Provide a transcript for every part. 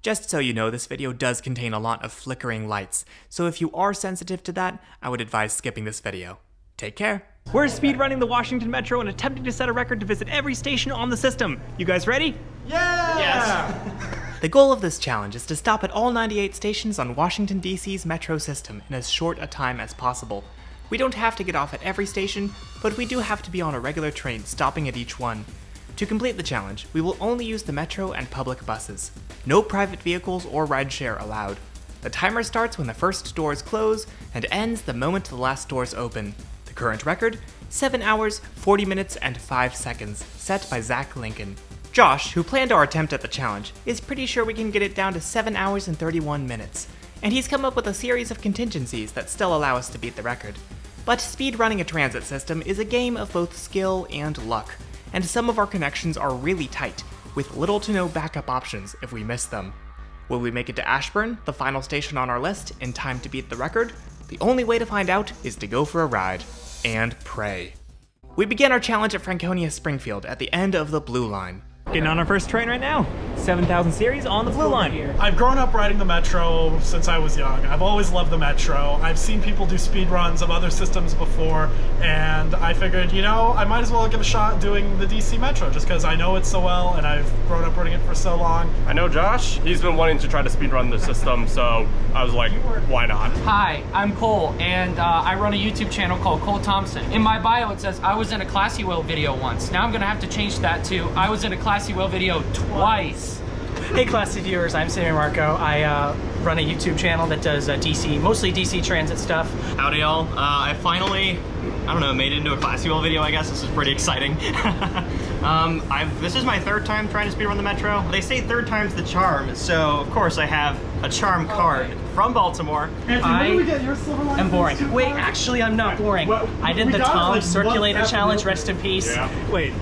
Just so you know, this video does contain a lot of flickering lights, so if you are sensitive to that, I would advise skipping this video. Take care. We're speedrunning the Washington Metro and attempting to set a record to visit every station on the system. You guys ready? Yeah! Yes! The goal of this challenge is to stop at all 98 stations on Washington, D.C.'s metro system in as short a time as possible. We don't have to get off at every station, but we do have to be on a regular train, stopping at each one. To complete the challenge, we will only use the metro and public buses. No private vehicles or rideshare allowed. The timer starts when the first doors close and ends the moment the last doors open. The current record? 7 hours, 40 minutes, and 5 seconds, set by Zach Lincoln. Josh, who planned our attempt at the challenge, is pretty sure we can get it down to 7 hours and 31 minutes. And he's come up with a series of contingencies that still allow us to beat the record. But speedrunning a transit system is a game of both skill and luck, and some of our connections are really tight, with little to no backup options if we miss them. Will we make it to Ashburn, the final station on our list, in time to beat the record? The only way to find out is to go for a ride, and pray. We begin our challenge at Franconia Springfield at the end of the Blue Line. Getting on our first train right now. 7000 series on the Blue Line. I've grown up riding the Metro since I was young. I've always loved the Metro. I've seen people do speed runs of other systems before, and I figured, you know, I might as well give a shot doing the DC Metro just because I know it so well and I've grown up riding it for so long. I know Josh, he's been wanting to try to speed run the system, so I was like, why not? Hi, I'm Cole, and I run a YouTube channel called Cole Thompson. In my bio it says I was in a Classy Wheel video once. Now I'm gonna have to change that to I was in a Classy Wheel video twice. Hey Classy viewers, I'm Sammy Marco. I run a YouTube channel that does mostly DC transit stuff. Howdy y'all. I finally, made it into a Classy Wheel video, I guess. This is pretty exciting. This is my third time trying to speedrun the Metro. They say third time's the charm, so of course I have a charm card from Baltimore. I am boring. Wait, actually I'm not boring. Well, I did the Thom Circulator Challenge, rest in peace. Yeah. Wait,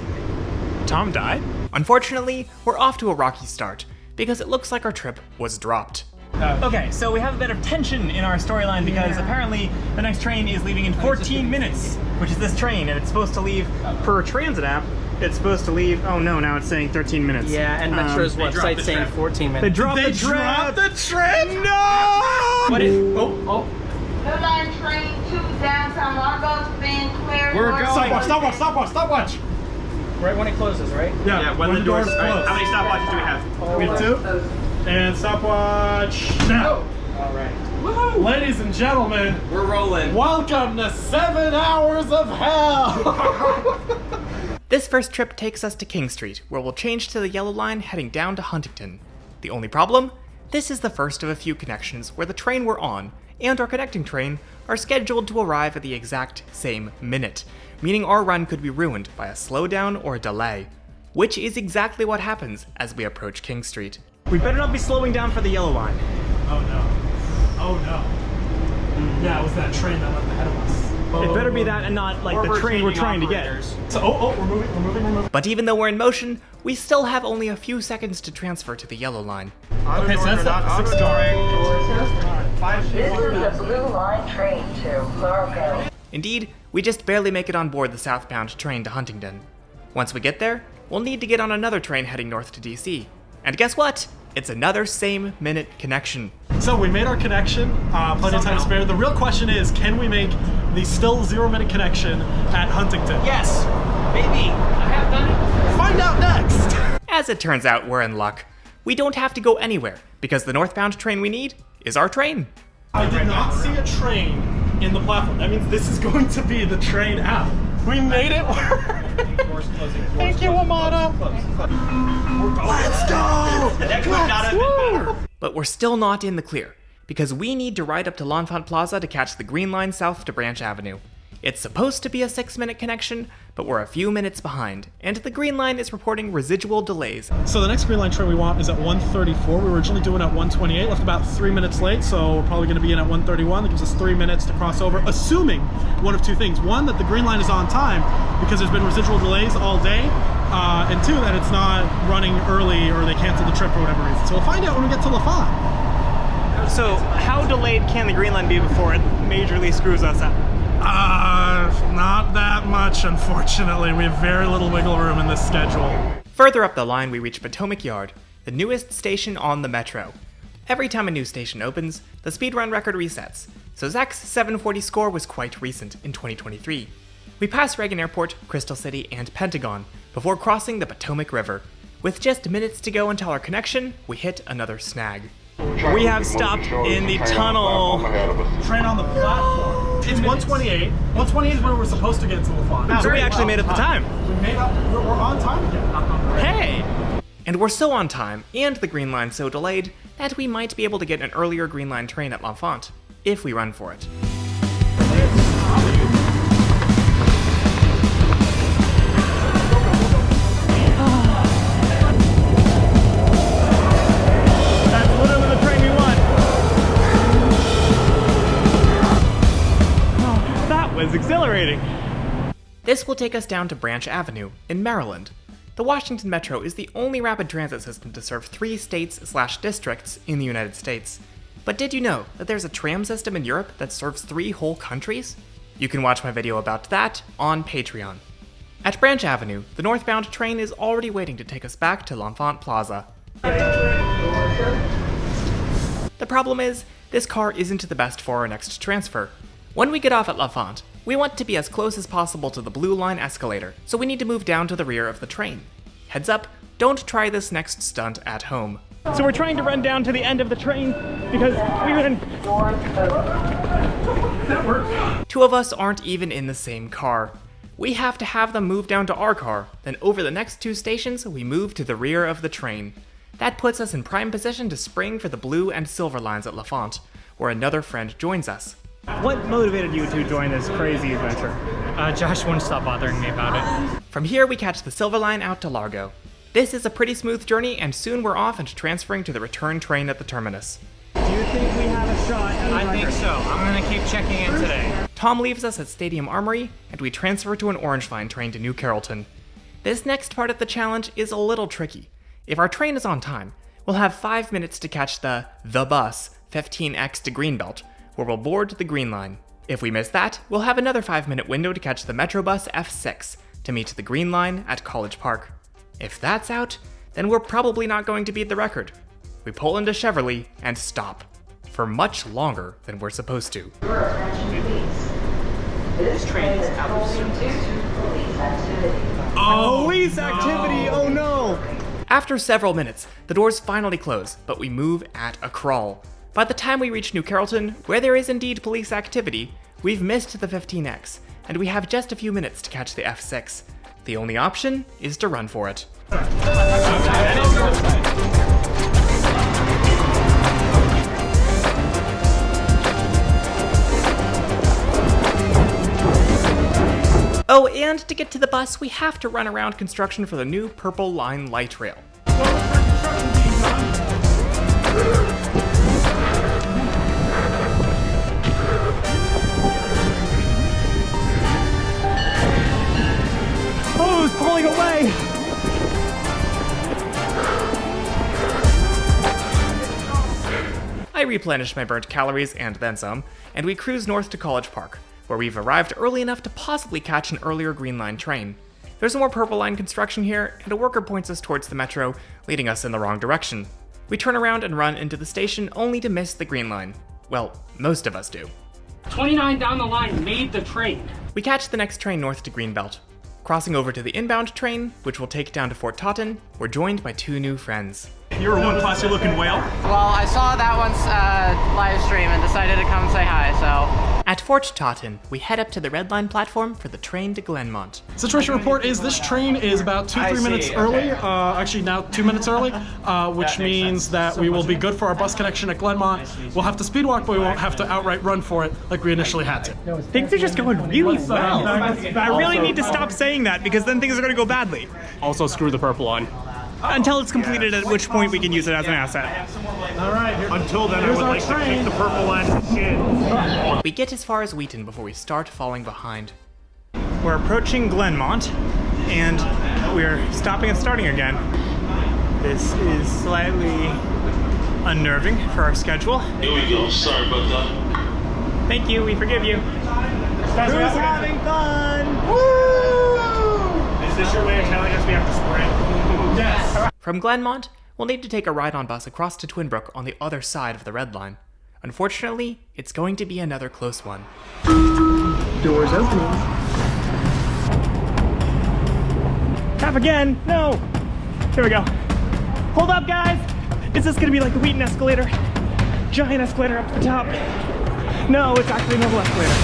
Thom died? Unfortunately, we're off to a rocky start, because it looks like our trip was dropped. Okay, so we have a bit of tension in our storyline because apparently the next train is leaving in 14 minutes, which is this train, and it's supposed to leave, per transit app, it's supposed to leave, oh no, now it's saying 13 minutes. Yeah, and Metro's website saying 14 minutes. They dropped the train! No! What is, Blue Line train to downtown Largo's been cleared. We're going. Stopwatch. right when it closes, right? Yeah, when the doors close. How many stopwatches do we have? We have 2. And stopwatch now. All right. Woohoo! Ladies and gentlemen, We're rolling. welcome to 7 hours of hell! This first trip takes us to King Street, where we'll change to the yellow line heading down to Huntington. The only problem? This is the first of a few connections where the train we're on, and our connecting train, are scheduled to arrive at the exact same minute, meaning our run could be ruined by a slowdown or a delay, which is exactly what happens as we approach King Street. We better not be slowing down for the yellow line. Oh no. Yeah, it was that train that left ahead of us. It better be that and not like the train we're trying to get. So, we're moving. But even though we're in motion, we still have only a few seconds to transfer to the yellow line. Okay, so that's not 6 This is the Blue Line train to Largo. Indeed, we just barely make it on board the southbound train to Huntington. Once we get there, we'll need to get on another train heading north to DC. And guess what? It's another same minute connection. So we made our connection, plenty of time to spare. The real question is, can we make the still 0-minute connection at Huntington? Yes, baby, I have done it. Find out next! As it turns out, we're in luck. We don't have to go anywhere, because the northbound train we need is our train. I did not see a train in the platform. That means this is going to be the train out. We made it work! Thank you, WMATA! Let's go! But we're still not in the clear, because we need to ride up to L'Enfant Plaza to catch the Green Line south to Branch Avenue. It's supposed to be a 6-minute connection, but we're a few minutes behind, and the Green Line is reporting residual delays. So the next Green Line train we want is at 1:34. We were originally doing at 1:28, left about 3 minutes late, so we're probably going to be in at 1:31. That gives us 3 minutes to cross over, assuming one of two things. One, that the Green Line is on time, because there's been residual delays all day, and 2, that it's not running early or they canceled the trip for whatever reason. So we'll find out when we get to LaFon. So how delayed can the Green Line be before it majorly screws us up? Not that much, unfortunately. We have very little wiggle room in this schedule. Further up the line, we reach Potomac Yard. the newest station on the Metro. Every time a new station opens, the speedrun record resets, so Zach's 740 score was quite recent in 2023. We passed Reagan Airport, Crystal City, and Pentagon before crossing the Potomac River. With just minutes to go until our connection, we hit another snag. We have stopped in the tunnel. Train on the platform. It's 128. 128 is where we're supposed to get to LaFont. So we actually made up the time. We made up. We're on time again. Hey! And we're so on time, and the Green Line so delayed, that we might be able to get an earlier Green Line train at L'Enfant, if we run for it. That's literally the train we want. Oh, that was exhilarating. This will take us down to Branch Avenue, in Maryland. The Washington Metro is the only rapid transit system to serve 3 states/districts in the United States. But did you know that there's a tram system in Europe that serves 3 whole countries? You can watch my video about that on Patreon. At Branch Avenue, the northbound train is already waiting to take us back to L'Enfant Plaza. The problem is, this car isn't the best for our next transfer. When we get off at L'Enfant, we want to be as close as possible to the Blue Line escalator, so we need to move down to the rear of the train. Heads up, don't try this next stunt at home. So we're trying to run down to the end of the train because we were in... That worked. 2 of us aren't even in the same car. We have to have them move down to our car, then over the next 2 stations, we move to the rear of the train. That puts us in prime position to spring for the blue and silver lines at L'Enfant, where another friend joins us. What motivated you to join this crazy adventure? Josh wouldn't stop bothering me about it. From here, we catch the Silver Line out to Largo. This is a pretty smooth journey, and soon we're off and transferring to the return train at the terminus. Do you think we have a shot? I think so. I'm gonna keep checking in today. Thom leaves us at Stadium Armory, and we transfer to an Orange Line train to New Carrollton. This next part of the challenge is a little tricky. If our train is on time, we'll have 5 minutes to catch the bus 15X to Greenbelt, where we'll board the Green Line. If we miss that, we'll have another 5-minute window to catch the Metrobus F6 to meet the Green Line at College Park. If that's out, then we're probably not going to beat the record. We pull into Cheverly and stop, for much longer than we're supposed to. This train is out of service. Police activity! Oh no! After several minutes, the doors finally close, but we move at a crawl. By the time we reach New Carrollton, where there is indeed police activity, we've missed the 15X, and we have just a few minutes to catch the F6. The only option is to run for it. Oh, and to get to the bus, we have to run around construction for the new Purple Line light rail. Oh, it's pulling away! I replenish my burnt calories and then some, and we cruise north to College Park, where we've arrived early enough to possibly catch an earlier Green Line train. There's more Purple Line construction here, and a worker points us towards the Metro, leading us in the wrong direction. We turn around and run into the station only to miss the Green Line. Well, most of us do. 29 down the line made the train. We catch the next train north to Greenbelt. Crossing over to the inbound train, which will take down to Fort Totten, we're joined by 2 new friends. You're one classy looking whale. Well, I saw that one's live stream and decided to come say hi, so. At Fort Totten, we head up to the Red Line platform for the train to Glenmont. Situation report is this train is about 2-3 minutes early, actually now 2 minutes early, which means that we will be good for our bus connection at Glenmont. We'll have to speed walk, but we won't have to outright run for it like we initially had to. Things are just going really well. I really need to stop saying that because then things are going to go badly. Also, screw the Purple Line. Until it's completed, at which point we can use it as an asset. All right. Until then, I would like to kick the Purple Line in. We get as far as Wheaton before we start falling behind. We're approaching Glenmont, and we're stopping and starting again. This is slightly unnerving for our schedule. Here we go. Sorry about that. Thank you. We forgive you. Who's having fun? Woo! Is this your way of telling us we have to sprint? Yes. From Glenmont, we'll need to take a ride-on bus across to Twinbrook on the other side of the red line. Unfortunately, it's going to be another close one. Doors opening. Tap again! No! Here we go. Hold up, guys! Is this gonna be like the Wheaton escalator? Giant escalator up to the top. No, it's actually a normal escalator.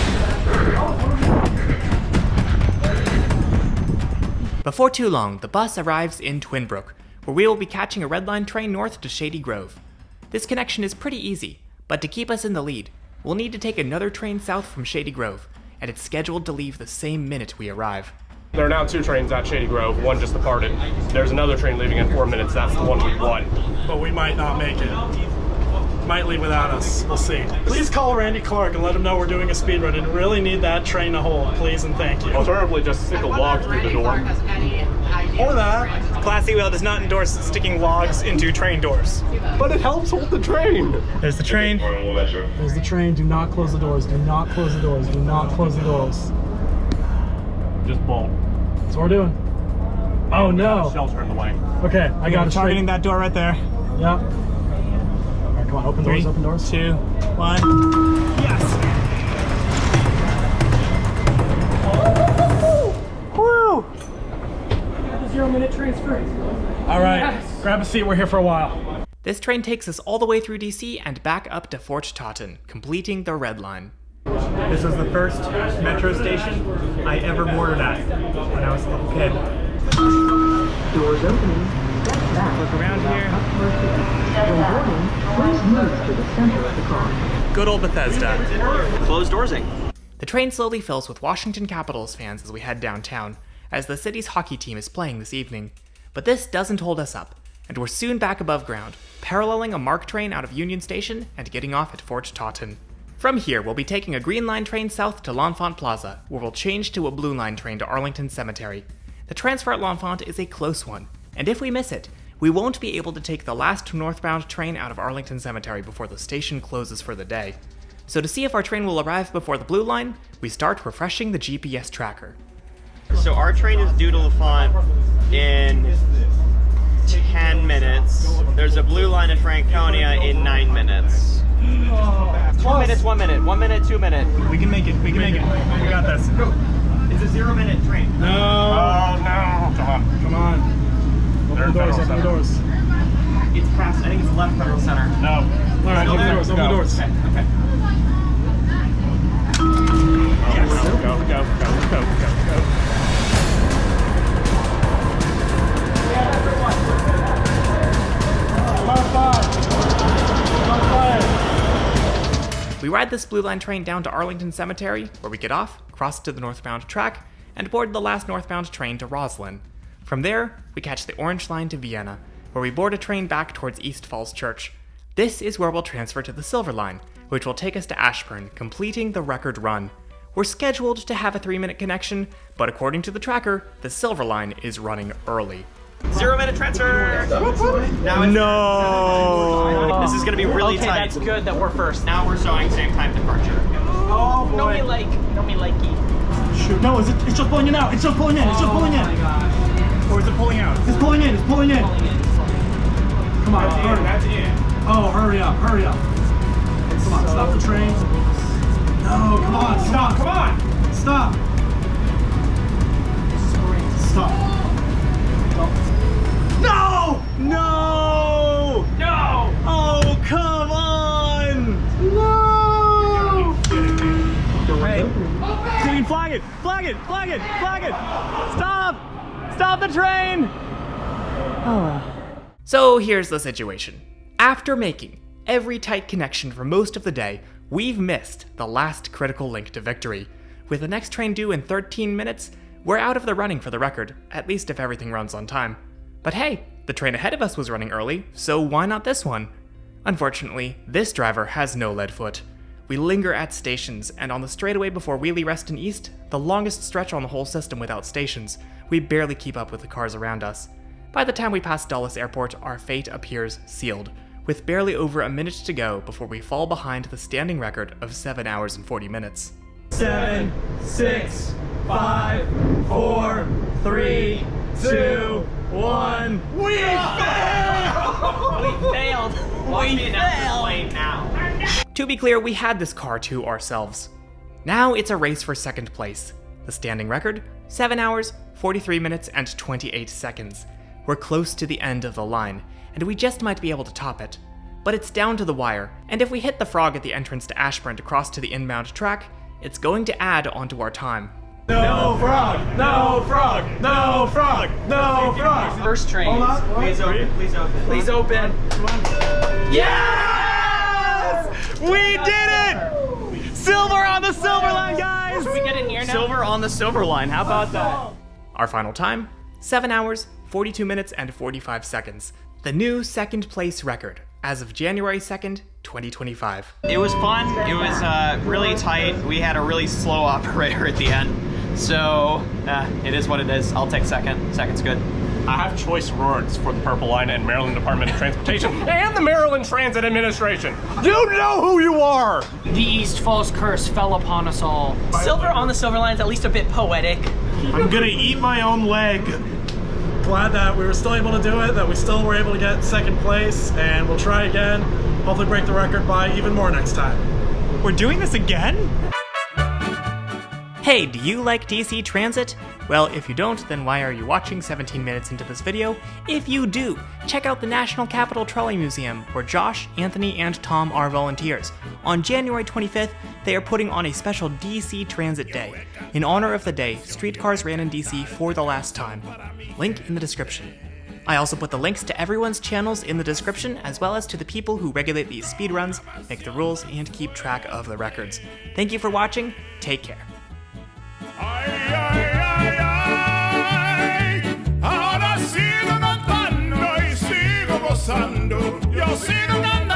Before too long, the bus arrives in Twinbrook, where we will be catching a Red Line train north to Shady Grove. This connection is pretty easy, but to keep us in the lead, we'll need to take another train south from Shady Grove, and it's scheduled to leave the same minute we arrive. There are now 2 trains at Shady Grove, one just departed. There's another train leaving in 4 minutes, that's the one we want. But we might not make it. Might leave without us, we'll see. Please call Randy Clark and let him know we're doing a speed run and really need that train to hold, please and thank you. Alternatively, just stick a log through the door. Or that. Classy Wheel does not endorse sticking logs into train doors. But it helps hold the train. There's the train. There's the train. Do not close the doors. Do not close the doors. Do not close the doors. Just bolt. That's what we're doing. Oh no. Shelter in the way. Okay, I got it. Targeting that door right there. Yep. Alright, come on, open doors, open doors. 2, 1. Yes! Woo! 0-minute transfer. Alright, Yes. grab a seat, we're here for a while. This train takes us all the way through DC and back up to Fort Totten, completing the Red Line. This was the first metro station I ever boarded at when I was a little kid. Doors opening. Look around here. Please move to the center of the car. Good old Bethesda. Closed doorsing. The train slowly fills with Washington Capitals fans as we head downtown, as the city's hockey team is playing this evening. But this doesn't hold us up, and we're soon back above ground, paralleling a MARC train out of Union Station and getting off at Fort Totten. From here, we'll be taking a Green Line train south to L'Enfant Plaza, where we'll change to a Blue Line train to Arlington Cemetery. The transfer at L'Enfant is a close one, and if we miss it, we won't be able to take the last northbound train out of Arlington Cemetery before the station closes for the day. So to see if our train will arrive before the Blue Line, we start refreshing the GPS tracker. So our train is due to L'Enfant in 10 minutes. There's a Blue Line in Franconia in 9 minutes. 2 minutes, 1 minute, 1 minute, 2 minute. We can make it. We can make it. We got this. It's a 0-minute train. No! Oh no! Come on. Come on. Open the doors, open the doors. It's past, I think it's left Federal Center. No. Alright, open the doors, open the doors. Okay, okay. Yes. Go. We ride this Blue Line train down to Arlington Cemetery, where we get off, cross to the northbound track, and board the last northbound train to Roslyn. From there, we catch the Orange Line to Vienna, where we board a train back towards East Falls Church. This is where we'll transfer to the Silver Line, which will take us to Ashburn, completing the record run. We're scheduled to have a 3-minute connection, but according to the tracker, the Silver Line is running early. 0-minute transfer! Now it's No! This is gonna be really Okay, tight. that's good that we're first. Now we're showing same time departure. Oh boy. No me likey. Shoot. No, it's just pulling in out. It's just pulling in. It's just pulling in. Oh my god. Or is it pulling out? It's pulling in. It's pulling in. Come on, hurry. That's in. Oh, hurry up. Hurry up. Come on, stop the train. No, come on, stop. Come on! Stop. Stop. No! No! No! Oh, come on! No! Hey, Green, flag it! Flag it! Flag it! Flag it! Stop! Stop the train! So here's the situation. After making every tight connection for most of the day, we've missed the last critical link to victory. With the next train due in 13 minutes, we're out of the running for the record, at least if everything runs on time. But hey, the train ahead of us was running early, so why not this one? Unfortunately, this driver has no lead foot. We linger at stations, and on the straightaway before Wheelie Reston East, the longest stretch on the whole system without stations, we barely keep up with the cars around us. By the time we pass Dulles Airport, our fate appears sealed, with barely over a minute to go before we fall behind the standing record of 7 hours and 40 minutes. 7, 6, 5, 4, 3, 2, 1. We failed! We failed. Watch me announce the plane now. To be clear, we had this car to ourselves. Now it's a race for second place. The standing record, 7 hours, 43 minutes, and 28 seconds. We're close to the end of the line, and we just might be able to top it. But it's down to the wire, and if we hit the frog at the entrance to Ashburn to cross to the inbound track, it's going to add onto our time. No frog! No frog! No frog! No frog! First train. Hold on. Please open. Please open. Please open. Yes! We did it! Silver on the silver line, guys! We get in here now? Silver on the silver line. How about that? Our final time, 7 hours, 42 minutes, and 45 seconds. The new second place record, as of January 2nd, 2025. It was fun. It was really tight. We had a really slow operator at the end. So, it is what it is. I'll take second. Second's good. I have choice words for the Purple Line and Maryland Department of Transportation and the Maryland Transit Administration. You know who you are! The East Falls curse fell upon us all. Silver on the silver line is at least a bit poetic. I'm gonna eat my own leg. Glad that we were still able to do it, that we still were able to get second place, and we'll try again. Hopefully break the record by even more next time. We're doing this again? Hey, do you like DC Transit? Well, if you don't, then why are you watching 17 minutes into this video? If you do, check out the National Capital Trolley Museum, where Josh, Anthony, and Thom are volunteers. On January 25th, they are putting on a special DC Transit Day. In honor of the day, streetcars ran in DC for the last time. Link in the description. I also put the links to everyone's channels in the description, as well as to the people who regulate these speedruns, make the rules, and keep track of the records. Thank you for watching, take care. Ahora sigo cantando y sigo gozando. Yo sigo cantando.